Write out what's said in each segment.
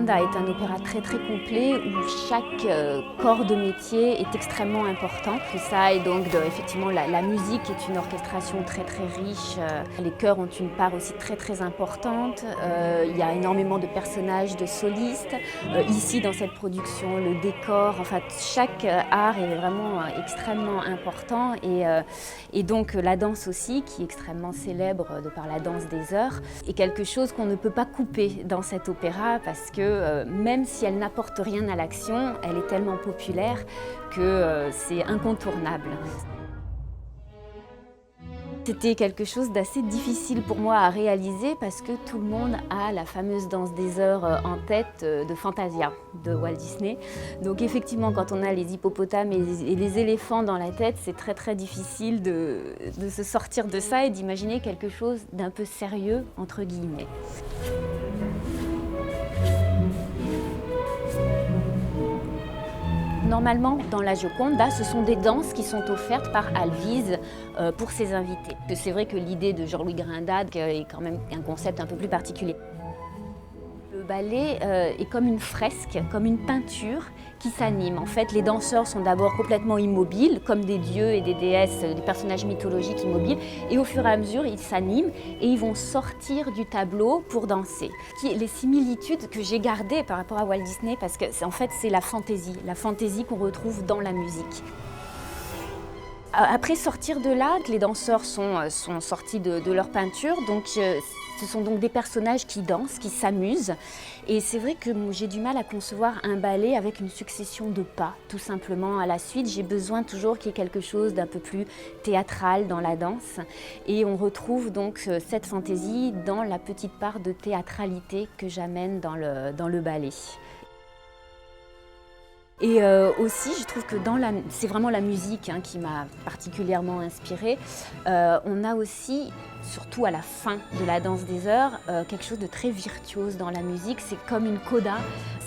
Grinda est un opéra très très complet où chaque corps de métier est extrêmement important. Tout ça et donc effectivement la musique est une orchestration très très riche. Les chœurs ont une part aussi très très importante. Il y a énormément de personnages, de solistes. Ici dans cette production, le décor, enfin chaque art est vraiment extrêmement important et donc la danse aussi, qui est extrêmement célèbre de par la danse des heures, est quelque chose qu'on ne peut pas couper dans cet opéra parce que même si elle n'apporte rien à l'action, elle est tellement populaire que c'est incontournable. C'était quelque chose d'assez difficile pour moi à réaliser parce que tout le monde a la fameuse danse des heures en tête de Fantasia de Walt Disney. Donc effectivement, quand on a les hippopotames et les éléphants dans la tête, c'est très très difficile de se sortir de ça et d'imaginer quelque chose d'un peu sérieux, entre guillemets. Normalement, dans la Gioconda, ce sont des danses qui sont offertes par Alvise pour ses invités. C'est vrai que l'idée de Jean-Louis Grinda est quand même un concept un peu plus particulier. Le ballet est comme une fresque, comme une peinture qui s'anime. En fait, les danseurs sont d'abord complètement immobiles, comme des dieux et des déesses, des personnages mythologiques immobiles, et au fur et à mesure, ils s'animent et ils vont sortir du tableau pour danser. Les similitudes que j'ai gardées par rapport à Walt Disney, parce que en fait, c'est la fantaisie qu'on retrouve dans la musique. Après sortir de là, les danseurs sont sortis de leur peinture, donc ce sont donc des personnages qui dansent, qui s'amusent. Et c'est vrai que j'ai du mal à concevoir un ballet avec une succession de pas, tout simplement à la suite. J'ai besoin toujours qu'il y ait quelque chose d'un peu plus théâtral dans la danse. Et on retrouve donc cette fantaisie dans la petite part de théâtralité que j'amène dans le ballet. Et aussi, je trouve que c'est vraiment la musique qui m'a particulièrement inspirée. On a aussi, surtout à la fin de la danse des heures, quelque chose de très virtuose dans la musique. C'est comme une coda.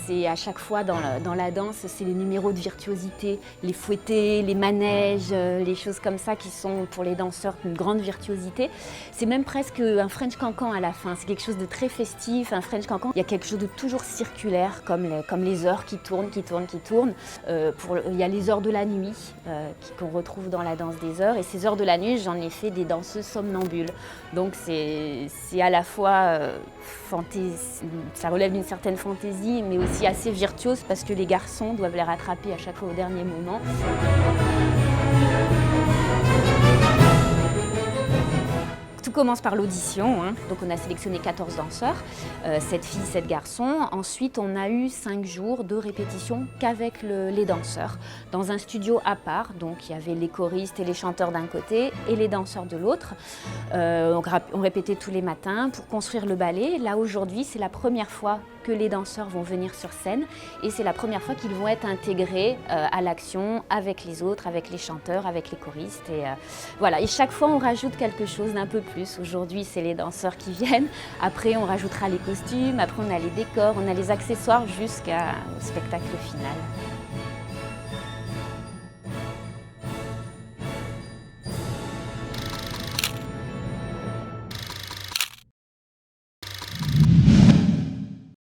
C'est à chaque fois dans la danse, c'est les numéros de virtuosité, les fouettés, les manèges, les choses comme ça qui sont pour les danseurs une grande virtuosité. C'est même presque un French cancan à la fin. C'est quelque chose de très festif, un French cancan. Il y a quelque chose de toujours circulaire, comme les heures qui tournent. Il y a les heures de la nuit qu'on retrouve dans la danse des heures. Et ces heures de la nuit, j'en ai fait des danseuses somnambules. Donc c'est à la fois ça relève d'une certaine fantaisie, mais aussi assez virtuose parce que les garçons doivent les rattraper à chaque fois au dernier moment. Tout commence par l'audition, donc on a sélectionné 14 danseurs, 7 filles, 7 garçons. Ensuite, on a eu 5 jours de répétition qu'avec les danseurs, dans un studio à part. Donc il y avait les choristes et les chanteurs d'un côté et les danseurs de l'autre. On répétait tous les matins pour construire le ballet. Là, aujourd'hui, c'est la première fois que les danseurs vont venir sur scène et c'est la première fois qu'ils vont être intégrés à l'action avec les autres, avec les chanteurs, avec les choristes. Et chaque fois, on rajoute quelque chose d'un peu plus. Aujourd'hui, c'est les danseurs qui viennent. Après, on rajoutera les costumes. Après, on a les décors, on a les accessoires jusqu'au spectacle final.